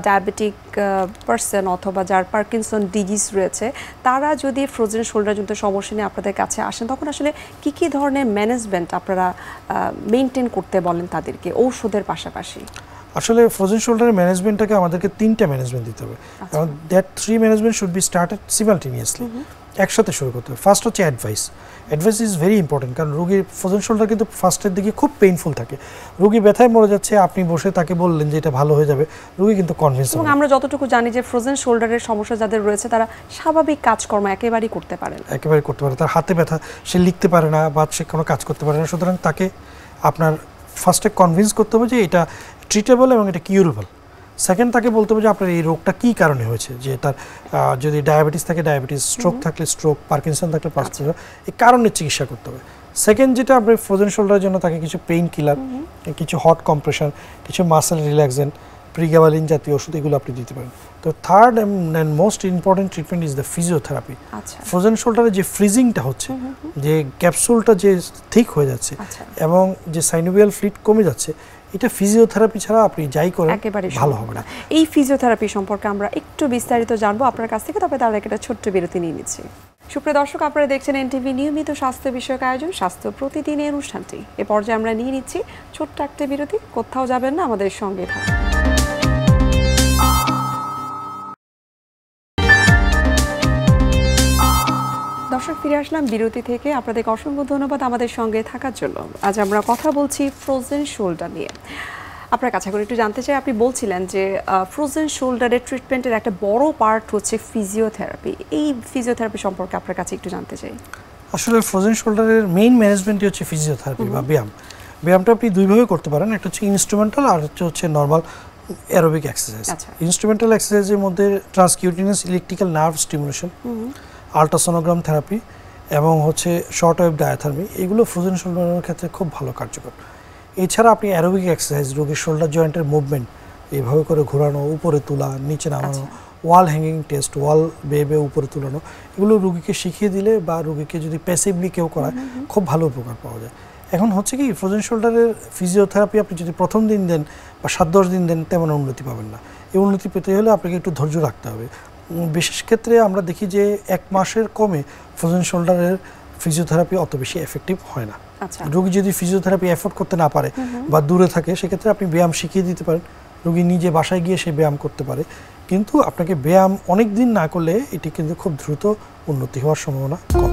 Diabetic person অথবা যার Parkinson disease রয়েছে তারা যদি ফ্রোজেন শোল্ডারজনিত সমস্যা নিয়ে আপনাদের কাছে আসেন তখন আসলে কি ধরনের ম্যানেজমেন্ট আপনারা মেনটেন করতে বলেন তাদেরকে ঔষধের পাশাপাশি? আসলে ফ্রোজেন শোল্ডারের ম্যানেজমেন্টটাকে আমাদেরকে 3টা ম্যানেজমেন্ট দিতে হবে এবং that 3 management should be started simultaneously, একসাথে শুরু করতে হবে। ফার্স্ট হচ্ছে অ্যাডভাইস ইজ ভেরি ইম্পর্টেন্ট, কারণ রোগীর ফ্রোজেন শোল্ডার কিন্তু ফার্স্টের দিকে খুব পেইনফুল থাকে, রোগী ব্যথায় মরে যাচ্ছে, আপনি বসে তাকে বললেন যে এটা ভালো হয়ে যাবে, রোগী কিন্তু কনভিন্স হবে। এবং আমরা যতটুকু জানি যে ফ্রোজেন শোল্ডারের সমস্যা যাদের রয়েছে তারা স্বাভাবিক কাজকর্ম একেবারেই করতে পারে না, তার হাতে ব্যথা, সে লিখতে পারে না বা সে কোনো কাজ করতে পারে না, সুতরাং তাকে আপনার ফার্স্টে কনভিন্স করতে হবে যে এটা ট্রিটেবল এবং এটা কিউরেবল। সেকেন্ড, তাকে বলতে হবে যে আপনার এই রোগটা কী কারণে হয়েছে, যে তার যদি ডায়াবেটিস থাকে ডায়াবেটিস, স্ট্রোক থাকলে স্ট্রোক, পার্কিনসন থাকলে পার্কিনসন, এই কারণের চিকিৎসা করতে হবে। সেকেন্ড যেটা আপনি ফ্রোজেন শোল্ডারের জন্য তাকে কিছু পেইন কিলার, কিছু হট কম্প্রেশন, কিছু মাসেল রিল্যাক্সেন্ট, প্রিগ্যাবালিন জাতীয় ওষুধ এগুলো আপনি দিতে পারেন। তো third and most important treatment is the physiotherapy. Frozen শোল্ডারে যে ফ্রিজিংটা হচ্ছে, যে ক্যাপসুলটা যে থিক হয়ে যাচ্ছে এবং যে সাইনোভিয়াল ফ্লুইড কমে যাচ্ছে, এটা ফিজিওথেরাপি ছাড়া আপনি যাই করেন ভালো হবে না। এই ফিজিওথেরাপি সম্পর্কে আমরা একটু বিস্তারিত জানবো আপনার কাছ থেকে, তবে তার একটা ছোট্ট বিরতি নিয়ে নিচ্ছি। সুপ্রিয় দর্শক, আপনারা দেখছেন এনটিভি নিয়মিত স্বাস্থ্য বিষয়ক আয়োজন স্বাস্থ্য প্রতিদিন এই অনুষ্ঠানটি। এ পর্যায়ে আমরা নিয়ে নিচ্ছি ছোট্ট একটা বিরতি, কোথাও যাবেন না, আমাদের সঙ্গে থাকুন। দর্শক, ফিরে আসলাম বিরতি থেকে। আপনাদেরকে অসংখ্য ধন্যবাদ আমাদের সঙ্গে থাকার জন্য। আজ আমরা কথা বলছি ফ্রোজেন শোল্ডার নিয়ে। আপনার কাছে করে একটু জানতে চাই, আপনি বলছিলেন যে ফ্রোজেন শোল্ডারের ট্রিটমেন্টের একটা বড় পার্ট হচ্ছে ফিজিওথেরাপি। এই ফিজিওথেরাপি সম্পর্কে আপনার কাছে একটু জানতে চাই। আসলে ফ্রোজেন শোল্ডারের মেইন ম্যানেজমেন্টই হচ্ছে ফিজিওথেরাপি বা ব্যায়াম। ব্যায়ামটা আপনি দুইভাবে করতে পারেন, একটা হচ্ছে ইনস্ট্রুমেন্টাল আর একটা হচ্ছে নর্মাল অ্যারোবিক এক্সারসাইজ। ইনস্ট্রুমেন্টাল এক্সারসাইজের মধ্যে transcutaneous electrical nerve stimulation, ultrasonogram therapy এবং হচ্ছে শর্ট ওয়েভ ডায়াথার্মি, এগুলো ফ্রোজেন শোল্ডারের ক্ষেত্রে খুব ভালো কার্যকর। এছাড়া আপনি অ্যারোবিক এক্সারসাইজ, রোগীর শোল্ডার জয়েন্টের মুভমেন্ট, এইভাবে করে ঘোরানো, উপরে তোলা, নিচে নামানো, ওয়াল হ্যাঙ্গিং টেস্ট, ওয়াল বেয়ে উপরে তুলানো, এগুলো রোগীকে শিখিয়ে দিলে বা রোগীকে যদি প্যাসিভলি কেউ করায় খুব ভালো উপকার পাওয়া যায়। এখন হচ্ছে কি, ফ্রোজেন শোল্ডারের ফিজিওথেরাপি আপনি যদি প্রথম দিন দেন বা 7-10 দিন দেন তেমন উন্নতি পাবেন না। এই উন্নতি পেতে হলে আপনাকে একটু ধৈর্য রাখতে হবে। বিশেষ ক্ষেত্রে আমরা দেখি যে 1 মাসের কমে ফ্রোজেন শোল্ডারের ফিজিওথেরাপি অত বেশি এফেক্টিভ হয় না। রোগী যদি ফিজিওথেরাপি এফোর্ড করতে না পারে বা দূরে থাকে, সেক্ষেত্রে আপনি ব্যায়াম শিখিয়ে দিতে পারেন, রোগী নিজে বাসায় গিয়ে সে ব্যায়াম করতে পারে। কিন্তু আপনাকে ব্যায়াম অনেক দিন না করলে এটি কিন্তু খুব দ্রুত উন্নতি হওয়ার সম্ভাবনা কম।